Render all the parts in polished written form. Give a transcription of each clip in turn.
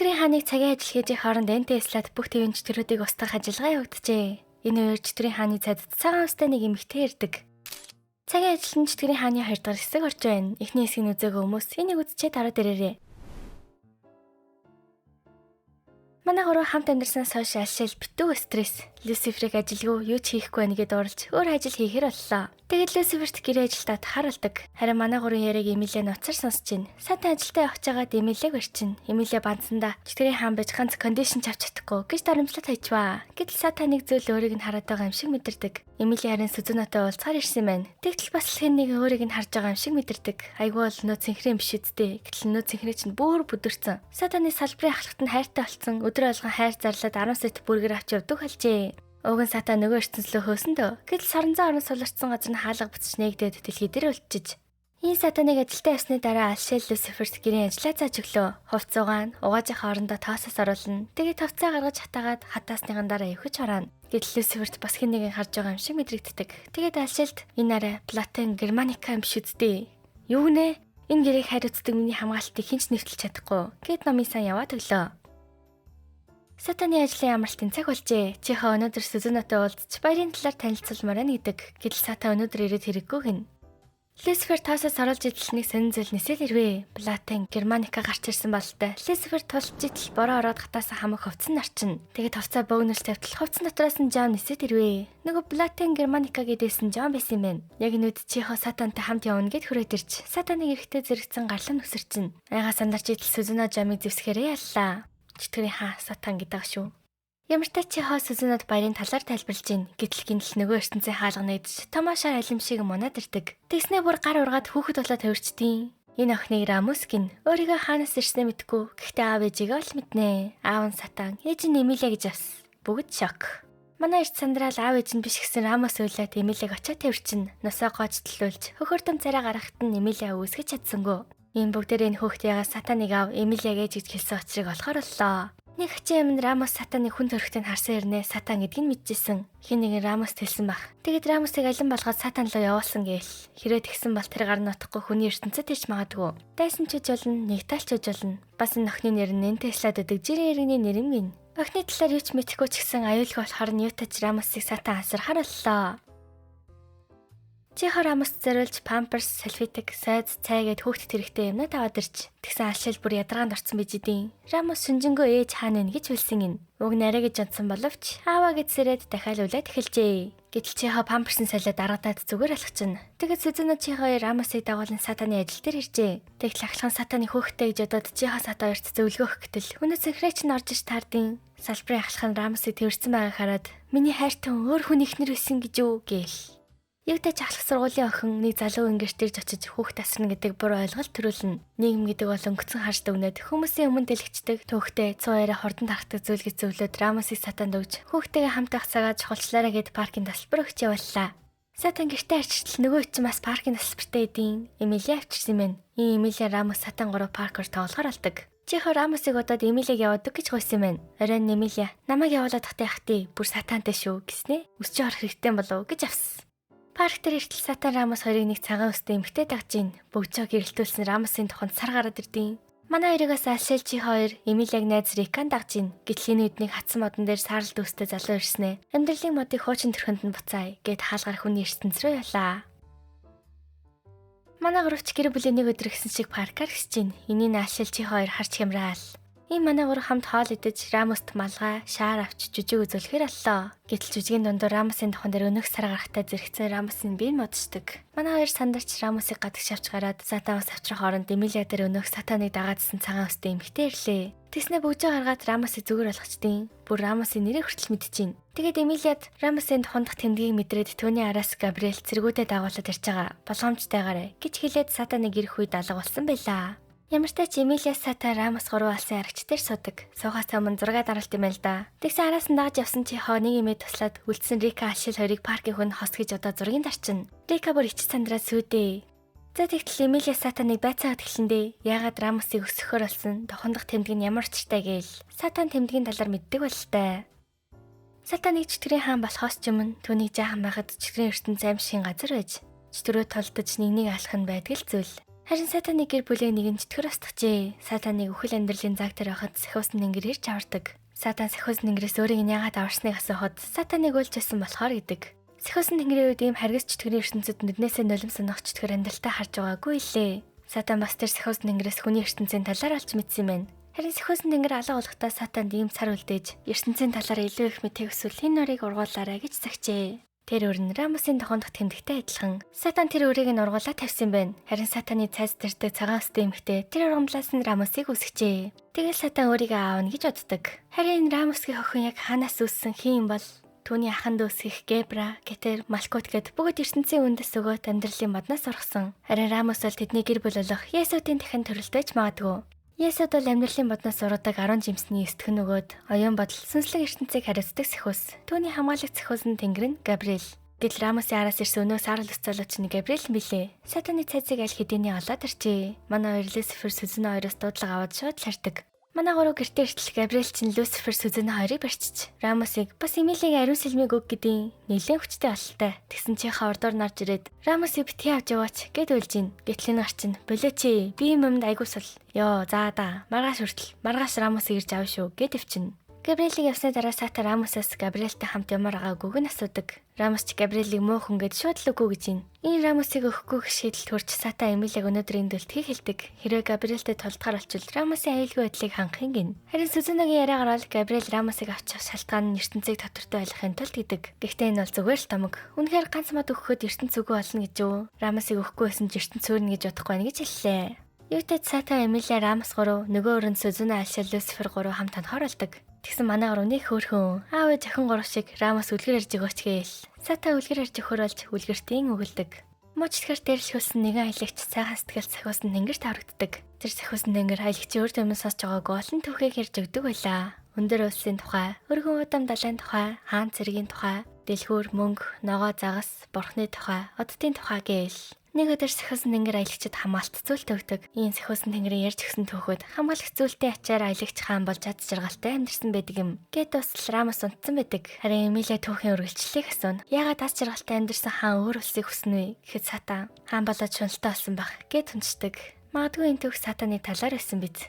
Чөтгөрийн хааныг цагийн ажил хийж хооронд НТС-лад бүх твийн чөтгөрүүдийг устгах ажиллагаа явагджээ. Энэ үеэр чөтгөрийн хааны цадд цагаан устай нэг эмэгтэй ирдэг. Цагийн ажилтан чөтгөрийн хааны 2 дахь хэсэг орж байна. Эхний хэсгийг үзээгүй хүмүүс энийг үзчихээ дараа дээрээ. Манай гурав хамт амьдарснаас хойш алшил битүү стресс. Люциферийг ажилгүй юу ч хийхгүй байна гэдээ дурлж өөр ажил хийхээр боллоо. Тэгээд Люциферт гэрээ ажилдаа харуулдаг. Харин манай гурвын яриаг Эмилиа нуцаар сонсож байна. Сатан ажилдаа явж байгаад Эмилиаг барьчин. Эмилиа бандсандаа чөтгөрийн хаан байж ганц кондишн авч чадахгүй гэж дарамтлаад хайчваа. Гэтэл Сатан нэг зүйл өөрийг нь хараад байгаа юм шиг мэдэрдэг. Эмилиа харин Сүзүнөтэй уулзахаар ирсэн байна. Тэгтэл бас л хэн нэг өөрийг нь харж байгаа юм шиг мэдэрдэг. Айгүй бол нөө цэнхрэн биш үсттэй. Гэтэл нөө цэнхрээ чинь бүр бүдэрсэн. Сатаны салбарын ахлагт нь хайртай болцсон. Өдөр болгон хайр зарлаад 10 сет бүргэр авч явдаг болжээ. Уг нь Сатан нөгөө ертөнцлөө хөөсөндөө. Гэтэл Саранзан орон суларчсан газар нь хаалга буцаж нээгдээд дэлхий дээр үлчиж. Энэ Сатаныг ажилдаа явсны дараа алшил Люциферт гэрийн ажлаа зааж өглөө. Хувцуугаан угаажийн хоорондоо тоосоос оруулна. Тэгээд товцоо гаргаж хатаагаад хатаасныхан дараа эвхэж хараана. Гэтэл Люциферт бас хэн нэгэн харж байгаа юм шиг мэдрэгддэг. Тэгээд алшилд энэ арай Платон Германика юм биш үсттэй. Юу нэ? Энэ гэрээг хариуцдаг миний хамгаалтыг хинч нэвтэлж чадахгүй. Гэт номын сан яваад өглөө. Сатаны ажлын амралтын цаг болжээ. Чихо өнөөдөр Сүзүнөтэй уулзч баярын талаар танилцуулмаар байна гэдэг. Гэтэл Сатан өнөөдөр ирээд хэрэггүй гин. Люцифер тоосоос оруулж идэлхнийг сонин зүйл нисэл ирвэ. Платон Германика гарч ирсэн бололтой. Люцифер тулж идэл бороо ороод хатаасаа хамаг хувцсан нарчин. Тэгээд хувцаа бөөгнөрс тавтал хувцсан дотроос нь Жон нисэд ирвэ. Нөгөө Платон Германика гэдээсэн Жон байсан юм байна. Яг энэ үед Чихо Сатантай хамт явна гэд хүрээд ирж. Сатаныг эрэхтэй зэрэгцэн гарлан нүсэрчин. Айгаа сандарч идэл Сүзүнө Жомыг зэвсгээрээ яллаа. Чөтгөрийн хаан Сатан гэдэг шүү. Ямар ч Чихо Сүзүнөд баярын талаар тайлбарлаж гин. Гэтэл гинэл нөгөө ертөнцийн хаалга нэгдэж томоошоор алим шиг мунаад ирдэг. Тэгснээ бүр гар ургаад хүүхэд болоод тавирчдیں۔ Энэ охиныг Рамус гин. Өөрийгөө хаанаас ирснээ мэдгүй. Гэхдээ аав ээжигээ ол мэднэ. Аав нь Сатан, ээж нь Эмилиа гэж авс. Бүгд шок. Манай эрт сандраал аав ээж нь биш гэсэн Рамус уйлаад Эмилиаг очиад тавирчин. Носоо гоочлуулж хөхөртөн царай гаргахад нь Эмилиа үүсгэж чадсангүй. Ийм бүгдээрээ энэ хүүхд яга Сатаныг аав Эмилиаг ээж гэж хэлсэн очрыг олохоор боллоо. Нэг хачийн өмнө Рамус Сатаныг хүн төрхтөнд харсан хэрнээ Сатан гэдгийг нь мэдчихсэн. Хин нэгэн Рамуст хэлсэн баг. Тэгэд Рамусыг алин болгоод Сатан руу явуулсан гээл. Хэрэг тэгсэн бол тэр гар нутахгүй хүний ертөнцөд ич магадгүй. Дайсан ч үж болно, нэгталч үж болно. Бас энэ охины нэр нь Нэнтэслад гэдэг жирийн иргэний нэр юм гин. Охины талаар юу ч мэдэхгүй ч гэсэн аюулгүй болохоор Ньютаж Рамусыг Сатан асархаар боллоо. Чихо Рамуст зориулж памперс, салфетик, сайз, цай гэд хүүхдэд хэрэгтэй юмнууд аваад ирж. Тэгсэн алшил бүр ядаргаанд орсон байж идэв. Рамус сүнжэнгөө ээж хаана нэ гэж хэлсэн юм. Уг нарай гэж онцсон боловч ааваа гэдсээрээд дахиад эхэлжээ. Гэтэл Чихо памперсын солиод даргадаад зүгээр алхачин. Тэгэд Сүзүнө Чихо Рамусыг дагуулan Сатаны ажил дээр иржээ. Тэгтэл ахлах Сатаны хүүхдтэй гэж бодоод Чихо Сатан өрт зөвлөгөөх гэтэл өнөө цэнхрээч нь орж иж таардیں۔ Салбарын ахлах нь Рамусыг тэрсэн байгааг хараад миний хайртан өөр хүн ихнэр байсан гэж юу гээл. Ягдаж ахлах сургуулийн охин нэг залуу ингэрт ирж очиж хүүхд тасрна гэдэг буруу ойлголт төрүүлнэ. Нийгэм гэдэг бол өнгөцөн харж дүгнээд хүмүүсийн өмнө дэлгэцдэг төвхтэй цууаараа хордон тархдаг зүйл гэж зөвлөд Рамусыг Сатанд өгж хүүхдтэйгээ хамт байх цагаа чухалчлаарай гэд паркийн тасалбар өгч явууллаа. Сатан гэртээ арчтал нөгөө чинь бас паркийн тасалбартай идэв. Эмилиа авчирсан юм. Ийм Эмилиа Рамус Сатан гурав паркер тоглохоор алдаг. Чихо Рамусыг удаад Эмилиаг яваадаг гэж гуйсан юм байна. Оройн Эмилиа намайг явуулаад тахтай яхтий бүр Сатантай шүү гэснээ. Өсч орох хэрэгтэй болов гэж авсан. Парк дээр иртэл Сатан Рамус хоёрыг нэг цагаан өстэй эмхтэй дагж ийн. Бүгжөө гэрэлтүүлсэн Рамусын тухайд сар гараад ирдیں۔ Манай хоёроос алшил Чихо хоёр Эмилиаг найз Рикан дагж ийн. Гэтэл энэ үед нэг хатсан модон дээр саарл дүүстэй залуу ирснэ. Амьдралын модыг хуучин төрхөнд нь буцаая гэд хаалгаар хүний ертөнц рүү явлаа. Манай гуравч гэр бүлийн нэг өдөр гисэн шиг паркаар гисэж ийн. Энийг алшил Чихо хоёр харж хямраал. Ийм манай гурав хамт хоол идэж Рамуст малгай, шаар авч жүжиг үзүүлэхээр боллоо. Гэтэл жүжигийн дундуур Рамусын тухайн дээр өнөх сар гарахтаа зэрэгцэн Рамусын бие модчдаг. Манай хоёр сандарч Рамусыг гадагш авч гараад Сатан ус авчрах хооронд Эмилиа дээр өнөх Сатаныг дагаадсан цагаан өстэй эмхтэй ирлээ. Тэснэ бүгжөө гаргаад Рамусыг зүгээр болгочдیں۔ Бүр Рамусын нэрийг хүртэл мэдчихээн. Тэгээд Эмилиад Рамусын тухайд тэмдгийг мэдрээд түүний араас Габриэл цэргүүдэд дагуулад ирж байгаа. Болгоомжтойгаарэ гэж хэлээд Сатаныг ирэх үед алга болсон байлаа. Ямар ч тач Эмилиа Сатан Рамус гурван алсын аргач дээр суудаг. Суугаас өмнө зураг даралт юм байл да. Тэгсэн араас нь дагж явсан Чихо нэг имээ туслаад үлдсэн Рика алшил хоёрыг паркийн хүн хосгож одоо зургийг дарчин. Рика бүр ичж сандраад сүйдээ. За тэгтэл Эмилиа Сатаныг байцаагаад эхлэндээ яагаад Рамусыг өсгөхөр болсон тохондох тэмдэг нь ямар учиртай гээл Сатан тэмдгийн талаар мэддэг бололтой. Сатаныг чөтгөрийн хаан болохоос ч өмнө түүнийг жаахан байхад чөтгөрийн ертөнц аим шиг газар байж чөтгөрөө толдож нэгнийг алах нь байдаг л зүйл. Харин сатаны гэр бүлээ нэгэн чөтгөр устгажээ. Сатаныг үхэл амьдралын заг дээр байхад Сахиус нэнгэр ирж авардаг. Сатан Сахиус нэнгэрээс өөрийг нь яагаад аварсныг асуухад сатаныг үйлж байсан болохоор гэдэг. Сахиус нэнгэрийн үед ийм харгас чөтгөрийн ертөнцид нүднээсээ нулимс сонох чөтгөр амьдралтай харж байгаагүй лээ. Сатан бас тэр Сахиус нэнгэрээс хүний ертөнцийн талаар олж мэдсэн байна. Харин Сахиус нэнгэр алга болохдоо сатанд ийм цар үлдээж ертөнцийн талаар илүү их мэдээг өсвөл энэ нарыг ургуулаарай гэж загчээ. Тэр өрн Рамусын тохондох тэмдэгтэй адилхан. Сатан тэр өрийг нь ургуулад тавьсан байна. Харин сатаны цайз тэрдэг цагаан өстэй эмэгтэй тэр ургамлаас нь Рамусыг үсгэжээ. Тэгэл сатан өөрийгөө аавна гэж боддог. Харин Рамусгийн охин яг хаанаас үүссэн хин юм бол түүний аханд үсгэх Гебра, Кетер, Малкут гэд бүгд ертөнцийн үндэс өгөөт амьдралын модноос орхсон. Харин Рамус бол тэдний гэр бүл болох Есүдийн дахин төрөлдөж магадгүй. Есүд бол амьдралын модноос ургадаг 10 жимсний эстгэн нөгөөд оюун бодол сүнслэг ертөнцийг хариуцдаг Сахиус. Түүний хамгаалагч Сахиус нь Тэнгэр нь Габриэл. Гэтэл Рамусын араас ирсэн өнөө саарл уцаалууч нь Габриэл билээ. Сатаны цайзыг аль хэдийн олоод ирчээ. Манай хоёр Люцифер сүзэн хоёроос дуудлага аваад шууд лардаг. Манай гурав гэртээ иртэл Габриэл чинь Люцифер сүзэн хоёрыг барьчих. Рамусыг бас Эмилийг ариун сэлмийг өг гэдیں нэлээд хүчтэй бололтой. Тэгсэн чи хавардуур нарж ирээд Рамусыг битгий авч яваач гэд уйлж ийн. Гэтэл энэ гарчин болооч би юм юмд айгуусал. Йоо заа да маргааш хүртэл маргааш Рамусыг ирж авна шүү гэд өвчин. Габриэлийг явсны дараа Сатан Рамусаас Габриэлтэй хамт ямар байгаагүйг нь асуудаг. Рамус ч Габриэлийг муу хүн гэж шууд л үгүй гэж байна. Энэ Рамусыг өгөхгүй шийдэл төрж Сатан Эмилийг өнөөдрийн дэлтгийг хэлдэг. Хэрвээ Габриэлтэй тулдгаар олчвол Рамусын аюулгүй байдлыг хангахын гин. Харин Сүзэнагийн яриагаар бол Габриэл Рамусыг авчих шалтгаан нь ертөнцийг тодортой ойлгохын тулд гэдэг. Гэхдээ энэ бол зүгээр л томог. Үнэхээр ганц мод өгөхөд ертөнц үгүй болно гэж үү? Рамусыг өгөхгүй байсан ч ертөнц өөрнө гэж бодохгүй байна гэж хэллээ. Юутай Сатан Эмилия Рамус 3 нөгөө өрөнд Сүзэнэ Алшил Люцифер 3 хамт анхааруулдаг. Тэгсэн манай гар өнөх хөөрхөн аав ээж охин гурав шиг Рамус үлгэр ирж өгөөч гээл. Сатан үлгэр ирж өгөхөр болж үлгэртийн өгөлдөг. Муучлахаар дээрлэхүүлсэн нэгэн аялагч сайхан сэтгэл Сахиус нь тэнгэрт харагддаг. Тэр Сахиус нь тэнгэр аялагчийн өөр төмөн сонсож байгаагүй олон түүхийг ярьж өгдөг байлаа. Өндөр улсын тухай, өргөн удам далайн тухай, хаан цэргийн тухай, дэлгүүр мөнгө, ногоо загас, бурхны тухай, оддын тухай гээл. Нэг өдөр Сахиус нь тэнгэр аялагчид хамгаалт зүйлт өгдөг. Ийм Сахиус нь тэнгэрийн ярьж өгсөн түүхүүд хамгаалагч зүйлтийн ачаар аялагч хаан болж чад жаргалтай амьдэрсэн байдаг юм. Гэт бас Рамус унтсан байдаг. Харин Эмилия түүхийн үргэлжлэлийг асууна. Яагаад аз жаргалтай амьдэрсэн хаан өөр улсыг хүснэ вэ гэхэд Сатан хаан болоод шуналтай болсон байх гэд хүнчдэг. Магадгүй энэ түүх Сатаны талаар байсан биз.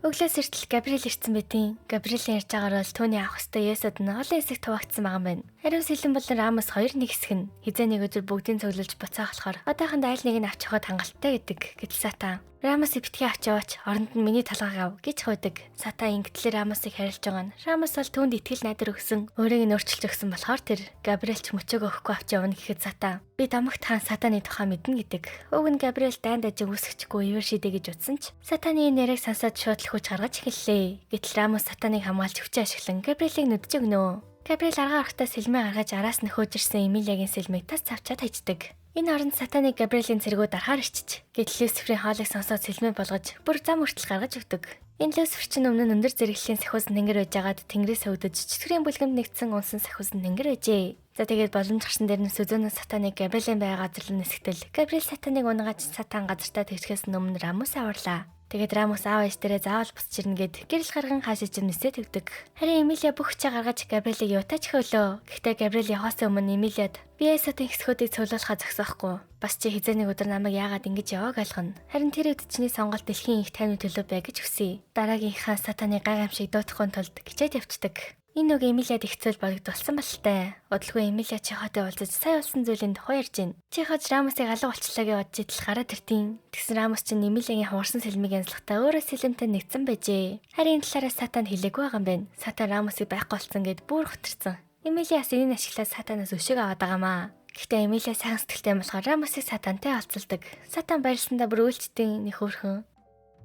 Өглөөс эртэл Габриэл ирсэн бэтийн. Габриэлийн ярьж байгаагаар бол түүний авах ёстой Есүд нь олон хэсэг хуваагдсан байгаа юм байна. Ариун сэлэн болон Рамус хоёр нэг хэсэг нь хизээ нэг өдөр бүгдийг цуглуулж буцаах болохоор одоохонд айл нэг нь авч явахад хангалттай гэдэг. Гэтэл Сатан Рамусыг битгий авч яваач оронд нь миний талгааг ав гэж хойдог. Сатан ингэтлээ Рамусыг харилж байгаа нь Рамус бол түүнд итгэл найдар өгсөн өөрийг нь өөрчилж өгсөн болохоор тэр Габриэл ч мөчөөг өгөхгүй авч явна гэхэд Сатан би домогт хаан Сатаны тухай мэднэ гэдэг. Уг нь Габриэл дайнд ажиг үсгэхгүй ивэр шидэ гэж утсан ч Сатаны нэрийг сонсоод шууд л хүч гаргаж эхэллээ. Гэтэл Рамус Сатаныг хамгаалж хүчээ ашиглан Габриэлийг нүдж өгнө. Габриэл аргаа орохтой сэлмээ гаргаж араас нь хөөжирсэн Эмилиягийн сэлмийг тас цавчаад хайчдаг. Энэ оронд Сатаныг Габриэлийн цэргүүд арахаар ичиж, гэтэл Люциферийн хоолыг сонсоод сэлмээ болгож бүр зам хүртэл гаргаж өгдөг. Энэ Люцифер чинь өмнө нь өндөр зэрэглэлийн Сахиус нь тэнгэр байж байгаад тэнгэрээс өвдөж чөтгөрийн бүлгэнд нэгдсэн унсан Сахиус нь тэнгэр байжээ. За тэгээд боломж гарсан дээр нь Сүзэнэ Сатаныг Габриэлийн байга газар руу нисгтэл Габриэл Сатаныг унгаж Сатан газартаа тэгчгээс өмнө Рамус аварлаа. Тэгээд Рамус аав ээж дээрээ заавал буцаж ирнэ гэд гэрэл гарган хаашаа ч нисээд өгдөг. Харин Эмилия бүх хүчээ гаргаж Габриэлийг юутаач хөөлөө. Гэхдээ Габриэл явахаас өмнө Эмилиад би Есүдийн хэсгүүдийг цуглуулахаа зогсоохгүй. Бас чи хизээ нэг өдөр намайг яагаад ингэж явааг алгана. Харин тэр үед чиний сонголт дэлхийн их тайвны төлөө бай гэж хүсье. Дараагийнхаа Сатаны гайхамшиг дуутахгүй тулд гिचээд явцдаг. Энэ үг Эмилиад их зүйл бодогдулсан болтой. Удалгүй Эмилия чихотой уулзаж сая болсон зүйлийн тухай ярьж байна. Чихоч Рамусыг алга болчлаа гэж бодож идэл гараад иртийн. Тэгсэн Рамус чинь Эмилиягийн хугарсан сэлмийг янзлахтаа өөрөө сэлэмтэй нэгдсэн байжээ. Харин энэ талаараа Сатан хэлээгүй байгаа юм байна. Сатан Рамусыг байхгүй болсон гэд бүр хөтөрцөн. Эмилиас энэ ашиглаад Сатанаас өшөг аваад байгаамаа. Гэхдээ Эмилия сайн сэтгэлтэй болохоор Рамусыг Сатантай олцолдог. Сатан барилсандаа бүр үйлчлэлтийн нэг хөрхөн.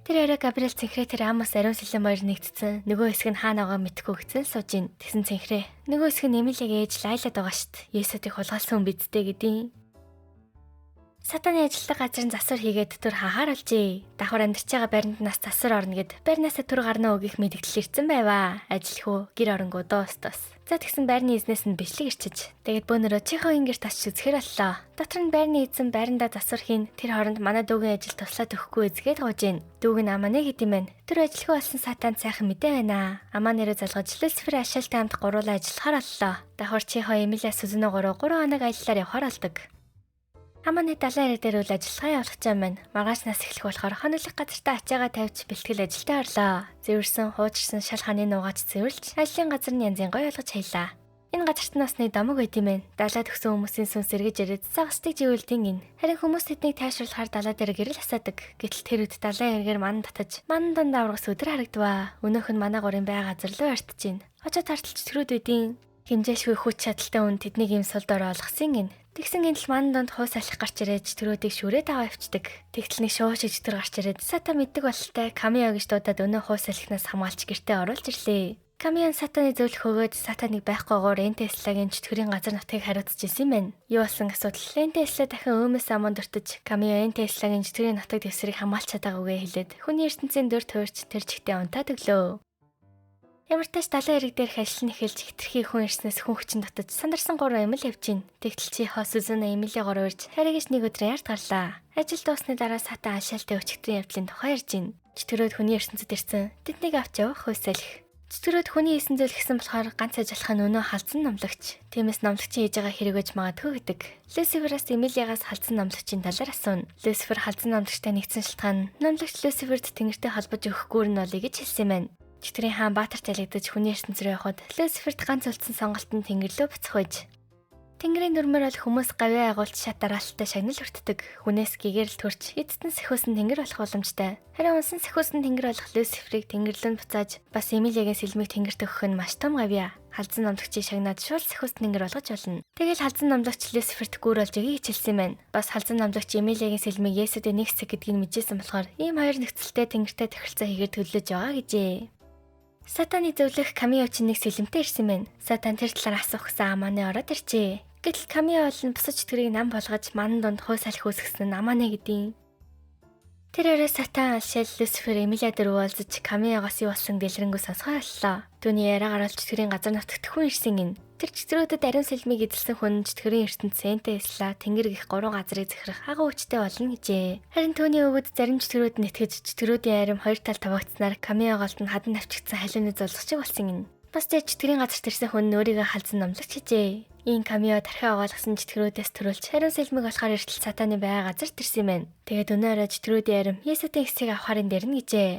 Тэр орой Габриэл цэнхрээ тэр Рамус ариун сэлэн баяр нэгтцэн. Нөгөө хэсэг нь хаана байгаа мэдхгүй гисэн сууж ин. Тэгсэн цэнхрээ. Нөгөө хэсэг нь Эмилиягийн ээж Лайлад байгаа штт. Есүдийг хулгайлсан хүн бидтэй гэдیں۔ Сатаны ажилтдаг газрын засвар хийгээд түр хахааруулжээ. Давхар амьдарч байгаа байранд нас засвар орно гэд байрнаасаа түр гарна уу гэх мэдгдэл ирсэн байваа. Ажил хөө гэр оронгоо доостос. За тэгсэн байрны эзнээс нь бичлэг ирчиж. Тэгээд бөөнөрөө чихогийн гэр тасч үзэхэр боллоо. Дотор нь байрны эзэн байрандаа засвар хийн. Тэр хооронд манай дүүгийн ажил туслаад өгөхгүй эзгээд гоож гин. Дүүг нь амаа нэг гэдэм байна. Тэр ажилхөө болсон Сатанд сайхан мэдээ байна. Амаа нэрээ залгаж Люцифер ашаалтай хамт гуруулаа ажиллахаар боллоо. Давхар чихо Эмилиа Сүзэнэ 3 хоног аяллаар явахаар болдог. Аманы далайн ирэг дээр үйл ажиллагаа явуулах юм байна. Маргааш нас эхлэх болохоор хонолох газартаа ачаагаа тавьж бэлтгэл ажилдаа орлоо. Зэвэрсэн, хуучирсан шал ханы нуугаач цэвэрлж, ажлын газар нь янзын гоё болгож хаялаа. Энэ газарт насны домог байт юм байна. Далаа төгсөн хүмүүсийн сүнс эргэж ирээд загсдаг живүүлдийн энэ. Харин хүмүүс тэднийг тайшруулахаар далаа дээр гэрэл асаадаг. Гэтэл тэр үед далайн эргээр ман татаж, ман дунд аврагс өдөр харагдваа. Өнөөх нь манай гурийн бай газар руу ортож гин. Очоо тарталч төрөөд үдийн хэмжээшгүй хүч чадалтай хүн тэднийг юм сул дор олгосон гин. Тэгсэн гинэл ман донд хуус алах гарч ирээд төрөөдийг шүрээд аваа авчдаг. Тэгтэл нэг шуу шиг тэр гарч ирээд сата мэддэг бололтой камио гэж дуудаад өнөө хуус алихнаас хамгаалж гэртээ оруулж ирлээ. Камион сатаны зөвлөх өгөөд сатаныг байхгүйгээр Энте Теслагийн чөтгөрийн газар нутгийг хариуцж ирсэн юм байна. Юу болсон асуудал? Энте Тесла дахин өөмөөс амонд өртөж камион Энте Теслагийн чөтгөрийн нутаг дэвсрийг хамгаалч чадаагүйгээ хэлээд хүний ертөнцийн дүр туурч тэр чигтээ унтаад өглөө. Ямар ч тач далайн эрэг дээрх ажил нь эхэлж хитрхи хүн ирснээс хүн хүчин татаж сандарсан 3 эмэл явж гин. Тэгтэл чи хос үзэнэ эмэлийн 3 ирж харигш нэг өдөр ярд гарлаа. Ажил дуусны дараа сатан ашаалтай өчигдрийн явдлын тухай ярьж гин. Чөтгөрөөд хүний ертөнцөд ирсэн. Тэднийг авч явах хөөсөлөх. Чөтгөрөөд хүний хийсэн зүйл гэсэн болохоор ганц ажиллах нь өнөө халзан номлогч. Тиймээс номлогчийн хийж байгаа хэрэг байж магадгүй гэдэг. Люцифераас Эмилиагаас халзан номлогчийн талаар асууна. Люцифер халзан номлогчтой нэгдсэн шалтгаан нь номлогч Люциферд тэнгэртэй холбож өгөхгүй нь болъё гэж хэлсэн юм байна. Чөтгөрийн хаан Баатар талигдаж хүний ертөнц рүү явхад Люциферт ганц үлдсэн сонголтод тэнгэр рүү буцах байж. Тэнгэрийн дүрмээр бол хүмүүс гавьяа агуулж шат дараалттай шагнал өртдөг. Хүнээс гэгэрэл төрч эцэстэн сэхүүсэн тэнгэр болох боломжтой. Харин унсан сэхүүсэн тэнгэр болох Люциферийг тэнгэрлөнд буцааж бас Эмилиагийн сэлмийг тэнгэрт өгөх нь маш том гавьяа. Халзан номлогчийг шагнаад шууд сэхүүсэн тэнгэр болгож болно. Тэгэл халзан номлогч Люциферт гүүрүүлж өгье гэж хэлсэн юм байна. Бас халзан номлогч Эмилиагийн сэлмийг Есүдээ нэг хэсэг гэдгийг мэдсэн болохоор ийм хоёр нөхцөлтэй тэнгэртэй тохиролцоо хийгээд төлөвлөж байгаа гэжээ. Сатаны зөвлөх камио чинь нэг сэлэмтэй ирсэн байна. Сатан тэр талаар асуух гэсэн амааны ороод ирчээ. Гэтэл камио бол бусад чөтгөрийг нам болгож ман донд хуус алих үүсгэсэн нь амааны гэдیں۔ Тэр орой сатан алшаал Люцифер Эмилиа дээр уулзаж камиогоос юу болсон дэлгэрэнгүй сонсгоо боллоо. Түүний яриагаар л чөтгөрийн газар нутагт хүн ирсэн гин. Тэр чөтгөрүүдэд ариун сэлмийг эзэлсэн хүн чөтгөрийн ертөнц Энте Тесла тэнгэр гих 3 газрыг захирах агуу хүчтэй болно гэжээ. Харин түүний өвөд зарим чөтгөрүүд нь итгэж чөтгөрүүдийн арим хоёр тал тавагдсанаар камиоголд нь хадан навчигдсан халууны зулгчиг болсон гин. Бас тэр чөтгөрийн газарт ирсэн хүн нь өөрийгөө халзан номлогч гэжээ. Ийн камио тархиа оголгосон чөтгөрүүдээс төрүүлж хариун сэлмиг болохоор эртэл сатаны бай газарт ирсэн юм байна. Тэгээд өнөөрөө чөтгөрүүдийн арим Есүсийн эсийг авахарын дэрнэ гэжээ.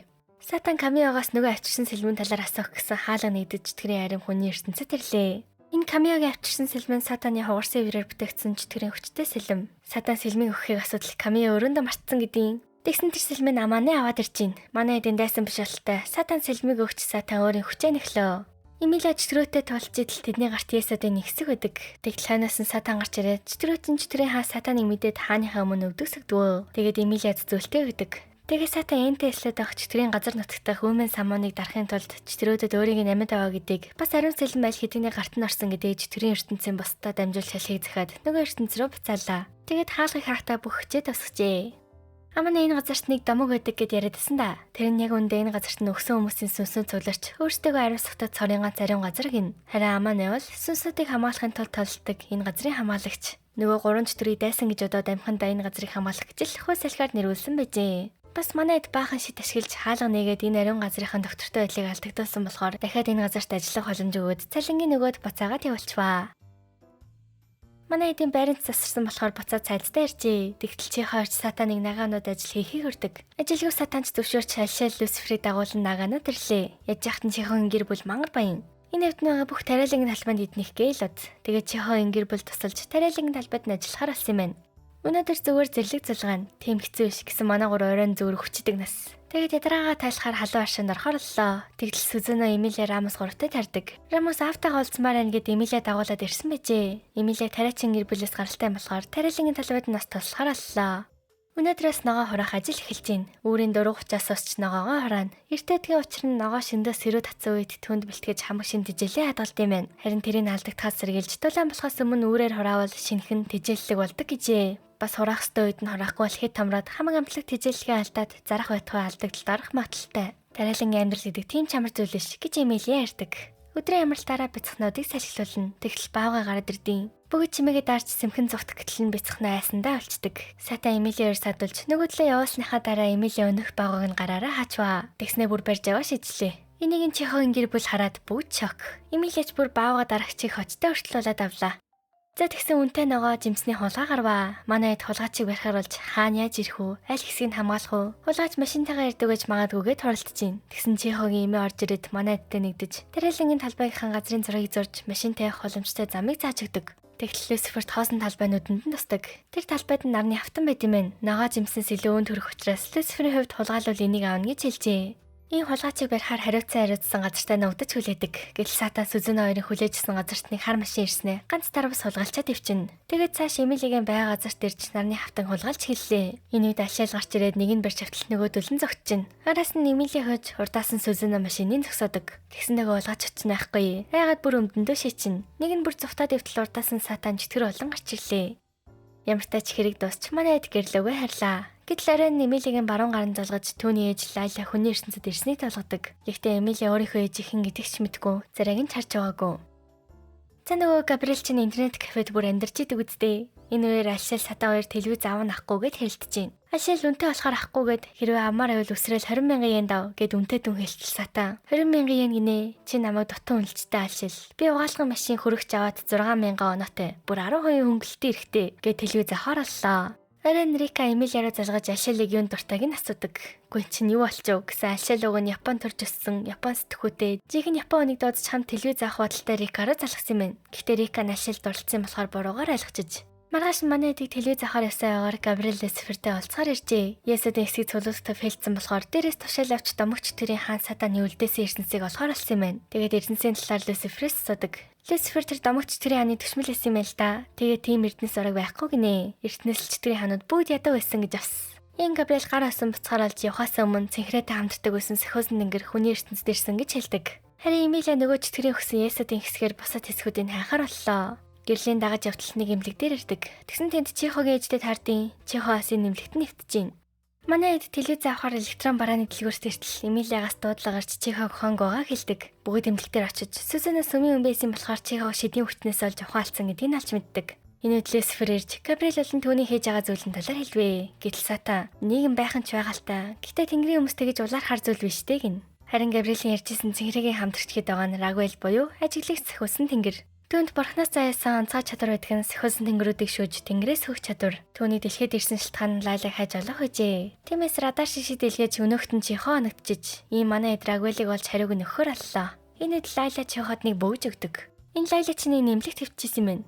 Сатан камиогоос нөгөө авчирсан сэлмийн талаар асуух гэсэн хаалга нэгдэж чөтгөрийн арим хүний ертөнцөд ирлээ. Энэ камиогийн авчирсан сэлмэн сатаны хугарсан иврээр бүтээгдсэн чөтгөрийн хүчтэй сэлэм. Сатан сэлмийг өгөхийг асуудал камио өрөөндөө мартсан гэдیں۔ Тэгсэн тэр сэлмэн амааны аваад ирж гин. Манай эдийн дайсан биш болтой. Сатан сэлмийг өгч сатан өөрийн хүчээ нэхлөө. Эмилиа чөтгөрөөтэй тулж идэл тэдний гарт Есүдээ нэг хэсэг байдаг. Тэгтэл хойноос нь сатан гарч ирээд чөтгөрийн хаа сатаныг мэдээд хааныхаа өмнө өвдөгсөгдвөө. Тэгээд Эмилиа зөвлөлтэй өгдөг. Тэгээ сатан Энте Теслад авах чөтгөрийн газар нутагтаа хүмүн самууныг дарахын тулд чөтгөрөөдөд өөрийг намид аваа гэдгийг бас ариун сэлэн байл хэдийний гарт нь орсон гэдгийг чөтгөрийн ертөнцийн бусдад дамжуул шалхийг захиад нөгөө ертөнц рүү буцаалаа. Тэгээд хаалгыг хаахтаа бүх хүчээ тусгажээ. Аманы энэ газарт нэг домог байдаг гэд яриадсан да. Тэр нь яг үндэ энэ газарт нь өгсөн хүмүүсийн сүнсөө цугларч өөрсдөө ариусгахад цорын ганц ариун газар гин. Харин аманы бол сүнсүүдийг хамгаалахын тулд толддог энэ газрын хамгаалагч. Нөгөө 3 чөтгөрийг дайсан гэж бодоод амхандаа энэ газрыг хамгаалах гэж л хөөс салхиар нэрвүүлсэн байжээ. Бас манайд баахан шид ашиглаж хаалга нэгээд энэ ариун газрынхаа доктортой байдлыг алдагдуулсан болохоор дахиад энэ газарт ажиллах боломж өгөөд цалингийн нөгөөд буцаагаад явуулчваа. Манай эдийн байранд засарсан болохоор буцаад цайдтай иржээ. Тэгтэл чи хойч сатаныг нагаанууд ажил хийхийг хүрдэг. Ажилгүй сатанч зөвшөөрч алшаал Люциферийг дагуулan нагаанууд ирлээ. Яж яхтан чихэн гэр бүл мангар баян. Энэ хэвд байгаа бүх тариалангийн талбайд эднийх гэлод. Тэгээд чихэн гэр бүл тусалж тариалангийн талбайд нь ажиллахаар болсон юм байна. Өнөөдөр зүгээр зэрлэг цулгаана. Тэм хэцүү биш гэсэн манай гур оройн зүгээр хүчдэг нас. Тэгээд ядараагаа тайлахаар халуун аршинд орохоор боллоо. Тэгтэл Сүзэнэ Эмилиа Рамос гуравтай тардаг. Рамос автагаа уулзмаар байна гэд Эмилиа дагуулад ирсэн байжээ. Эмилиа тариачин гэр бүлээс гаралтай болохоор тариалангийн талбайд нас туслахаар боллоо. Өнөөдрөөс ногоо хураах ажил эхэлж байна. Үүрийн 4:30-аас усч ногоогоо хураана. Эртээдгийн учир нь ногоо шөндөө сэрүү татсан үед түнд бэлтгэж хамаг шин тижээлээ хадгалт юм байна. Харин тэрийг алдагдахаас сэргийлж дулаан болохоос өмнө үүрээр хураавал шинхэн тижээллэг болдог гэжээ. Бас хураах ёстой үед нь хураахгүй бол хэд томроод хамаг амтлаг тижээллэгээ алдаад зарах байтугай алдагдaltaд арах магадaltaй. Тариалангийн амьдрал гэдэг тийм чамар зүйл биш гэж Эмилиа ярьдаг. Өдрийн амралтаараа бяцхнуудыг салхилуулна. Тэгтэл баавгай гараад ирдیں۔ Бүгд чимээгээ дарж сэмхэн зүгт гэтэл нь бяцхнаа айсандаа олцдог. Сатан Эмилиаар садулж нөгөө талаа явуулсныхаа дараа Эмилиа өнөх баавгайг нь гараараа хаачваа. Тэгснээ бүр барьж аваа шийдлээ. Энийг нь чихэн гэр бүл хараад бүгд шок. Эмилиач бүр баавгай дарагчийг хочтой өртлүүлээд авлаа. За тэгсэн үнтэй ногоо жимсний хулгай гарваа. Манай эд хулгайчийг барихаар болж хаана яаж ирэх үү? Аль хэсгийг хамгаалах уу? Хулгайч машинтайгаа ирдэг гэж магадгүйгээ туралдаж байна. Тэгсэн Чихогийн эмээ орж ирээд манай эдтэй нэгдэж тэрэлэнгийн талбайгийнхан газрын зургийг зурж машинтай явах боломжтой замыг зааж өгдөг. Тэгтэл Люциферт хоосон талбайнууданд нь тусдаг. Тэр талбайд нь нарны автан байт юм байна. Ногоо жимснээс илүү өн төрөх учраас Люциферийн хувьд хулгайлуул энийг аавна гэж хэлжээ. Ийм хулгайчийг барихаар хариуцсан газартаа нүгдэж хүлээдэг. Гэтэл Сатан Сүзэн хоёрын хүлээжсэн газарт нэг хар машин ирснэ. Ганц дарбас хулгайлчаад ивчин. Тэгээд цааш Эмилигийн байга газарт ирж нарны хавтан хулгайлж хэллээ. Энэ үед алшаал гарч ирээд нэг нь барьж автал нөгөөдөл нь зогтчихно. Араас нь Эмили хож хурдаас нь Сүзэн машиныг зогсоодог. Тэгсэн нөгөө хулгайч очно байхгүй. Яагаад бүр өмдөндөө шийчин. Нэг нь бүр зугтаад ивтэл урдаас нь Сатан чөтгөр болон гарч ирлээ. Ямар тач хэрэг дуусч манай эд гэрлөөгөө харлаа. Гэтэл арай Эмилигийн баруун гарын залгаж түүний ээж Лайла хүний ертөнцид ирснийг толгодог. Гэхдээ Эмили өөрийнхөө ээжийнхэн гэдэгч мэдгүй, зарайг нь чарж байгаагүй. За нөгөө Габриэл чинь интернет кафед бүр амьдарч идэг үсттэй. Энэ үеэр Алшаал Сатан хоёр телевиз аав нь авахгүйгээд хэлдэж байна. Алшаал үнтэй болохоор авахгүйгээд хэрвээ амар авал өсрөөл 20,000 йен дав гэд үнтэй дүн хэлтэл Сатан. 20,000 йен гинэ. Чи намайг дутан үнэлжтэй Алшаал. Би угаалгын машин хөрөгч аваад 6,000 оноотой. Бүр 10% хөнгөлөлтөй эрэхтэй гэд телевиз авахаар боллоо. Арен Рика Эмилиараа залгаж Алшаалыг юунд дуртайг нь асуудаг. Гүн чинь юу болчихв гэсэн Алшаал уг нь Япон төрж өссөн Япон сэтгхүүтэй. Жинхэнэ Япон хүнийг дуудаж хамт телевиз авах бодолтой Рикаараа залгасан юм байна. Гэхдээ Рика нь Алшаал дурлцсан болохоор буруугаар ойлгочиж. Маргааш манай эдийг телевиз авахаар явсаар Габриэл Люцифертэй уулзахаар иржээ. Есүдийн эсгийг цулуултаа фэлдсэн болохоор дээрээс тушаал авч домогч төрийн хаан Сатаны үлдээсэн ертөнцийг олохоор болсон юм байна. Тэгээд ертөнцийн талаар Люциферээс асуудаг. Люцифер тэр домогч төрийн хааны төшмөл байсан юм л да. Тэгээд тийм эрдэнэс орог байхгүй гинэ. Эрдэнэслч төрийн хаанууд бүгд ядуу байсан гэж бас. Энэ Габриэл гар осон буцаар олж явахаас өмнө цэнхрээтэй хамтдаг байсан Сахиусан тэнгэр хүний ертөнцид ирсэн гэж хэлдэг. Харин Эмилиа нөгөө чөтгөрийн хөсөн Есүдийн хэсгээр бусад хэсгүүдийг хайхаар боллоо. Гэрлийн дагаж явтал нэг эмнэлэг дээр ирдэг. Тэгсэн тэнд Чихогийн ээжтэй тардیں۔ Чихо бас энэ эмнэлэгт нь нэвтэж байна. Манай эд телевиз авахаар электрон барааны дэлгүүрт иртэл Эмилиагаас дуудлага гарч Чихог хонгоогоо хэлдэг. Бүгд эмнэлэг дээр очиж Сүзэнээс сүмийн хүн байсан болохоор Чихог шидийн хүртнээс олж ухаалцсан гэдгийг алж мэддэг. Энэ үед Люцифер ирж Габриэл болон түүний хийж байгаа зүйлийн талаар хэлвэ. Гэтэл Сатан нийгэм байхын ч байгаалтай. Гэтэ Тэнгэрийн хүмүүс тэгж улаархаар зүйл биш дээ гин. Харин Габриэлийн ярьжсэн цэнхрэгийн хамтрагчид байгаа нь Рагуэл буюу ажиглагч Сахиусан тэнгэр. Түүнд бурхнаас заяасан онцгой чадвар байдаг нь Сахиусан тэнгэрүүдийг шүүж тэнгэрээс хөх чадвар. Түүний дэлхийд ирсэн шалтгаан нь Лайлаг хайж олох үжээ. Тиймээс радар шишид дэлгээж өнөөхт нь Чихо оногдчихж ийм манай эд Рагуэлийг олж хариуг нь өгөхөр аллаа. Энэ үед Лайла Чиход нэг бөгж өгдөг. Энэ Лайла чинь нэмлэг твчижсэн юм.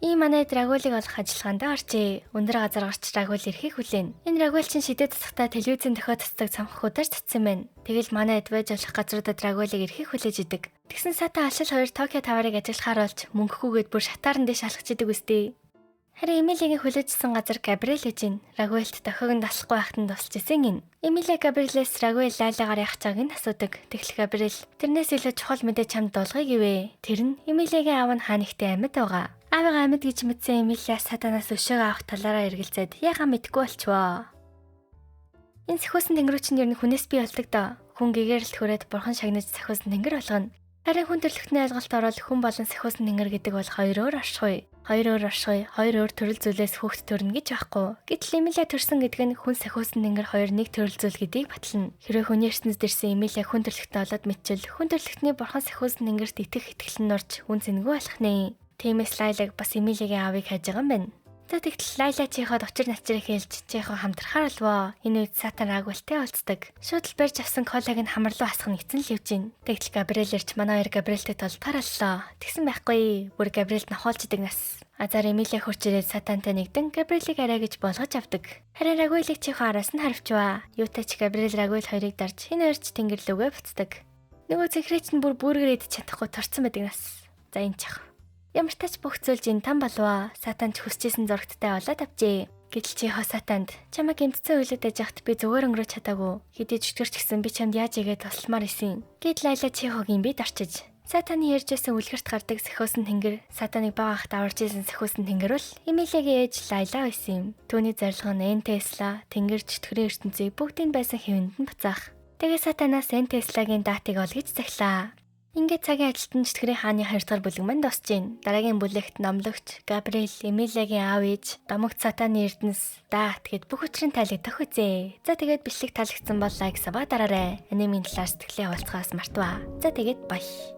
Ийм манай эд Рагуэлийг олох ажиллагаанд орчээ. Өндөр газар гарч Рагуэл ирэхийг хүлээн. Энэ Рагуэл чинь шидэд цацхтаа телевизэн дохио цацдаг цамхгуудаар цацсан байна. Тэгэл манай эд байж олох газруудад Рагуэлийг ирэхийг хүлээж идэг. Тэгсэн Сатан Алшаал хоёр Токио таварыг ажиллахаар болж мөнгөхгүйгээд бүр шатаарн дэш алхаж идэг үстэй. Харин Эмилигийн хүлээжсэн газар Габриэл үжин. Рагуэлт дохиог нь таслахгүй байхад нь тусалж исэн гин. Эмили Габриэлээс Рагуэл Лайлагаар явах чагийг нь асуудаг. Тэгтэл Габриэл тэрнээс илүү чухал мэдээ чамд дуулгыг ивэ. Тэр нь Эмилигийн аав нь хаанихтэй амьд байгаа. Аавыгаа амьд гэж мэдсэн Эмилиа Сатанаас өшөөг авах талаараа эргэлзээд яага мэдгүй болчихвоо. Энэ Сахиусан тэнгэрүүд чинь ер нь хүнээс бий болдог доо. Хүн гэгэрэлт хүрээд бурхан шагнаж Сахиусан тэнгэр болгоно. Харин хүн төрлөختний ойлголт ороод хүн болон Сахиусан тэнгэр гэдэг бол хоёр өөр оршихуй. Хоёр өөр төрөл зүйлээс хүүхэд төрнө гэж байхгүй. Гэтэл Эмилиа төрсөн гэдэг нь хүн Сахиусан тэнгэр хоёр нэг төрөл зүйл гэдгийг батлана. Хэрвээ хүний ертөнцид ирсэн Эмилиа хүн төрлөختөй болоод мэдчил хүн төрлөختний бурхан Сахиусан тэнгэрт итгэх итгэл нь орж хүн зэнгүй болох нэ. Тиймээс Лайлаг бас Эмилигийн аавыг хайж байгаа юм байна. За тэгтэл Лайла Чиход учир начрыг хэлж Чихо хамтрахаар болвоо. Энэ үед Сатан Рагуэлтэй уулздаг. Шууд л барьж авсан колаг нь хамар руу асах нэгцэн л явж гин. Тэгтэл Габриэл ирж манай хоёр Габриэлтэй толдохоор боллоо. Тэгсэн байхгүй. Бүр Габриэлд нохоолждаг нас. Азар Эмилиа хурж ирээд Сатантай нэгдэн Габриэлийг арай гэж болгож авдаг. Харин Рагуэлийг Чихо араас нь харвчваа. Юутай ч Габриэл Рагуэл хоёрыг дарж энэ хоёрч тэнгэр лүгээ буцдаг. Нөгөө цэнхрээч нь бүр бүргэрээд чадахгүй торцсон байдаг нас. За энэ чих. Ямар тач бүх зүйл жин там болвоо. Сатан ч хүсчээсэн зургттай болоод авчээ. Гэтэл Чихо Сатанд чамайг гэмтсэн үйлээд ажихт би зүгээр өнгөрөөж чадаагүй. Хэдий чөтгөрч гисэн би чамд яаж игээд тусламаар исэн. Гэт Лайла Чихогийн бие дарчиж. Сатаны ярьжсэн үлгэрт гардаг Сахиусан тэнгэр Сатаныг багахт аварж исэн Сахиусан тэнгэр бол Эмилигийн ээж Лайла байсан юм. Түүний зорилго нь Тесла тэнгэр чөтгөрийн ертөнцийг бүгдийг байсан хэвэнд нь буцаах. Тэгээ Сатанаас Теслагийн даатыг олгож захилаа. Ингээд цагийн ажилтан чөтгөрийн хааны 2 дахь бүлэг мань дуусж байна. Дараагийн бүлэгт номлогч Габриэл, Эмилиагийн аав ээж, домогт Сатаны эрдэнэс, даат гэд бүх өчрийн тайлагдах үзье. За тэгээд бичлэг таалагдсан бол лайк саваа дараарай. Анимын талаар сэтгэлээ хуваалцахаас мартваа. За тэгээд баяр.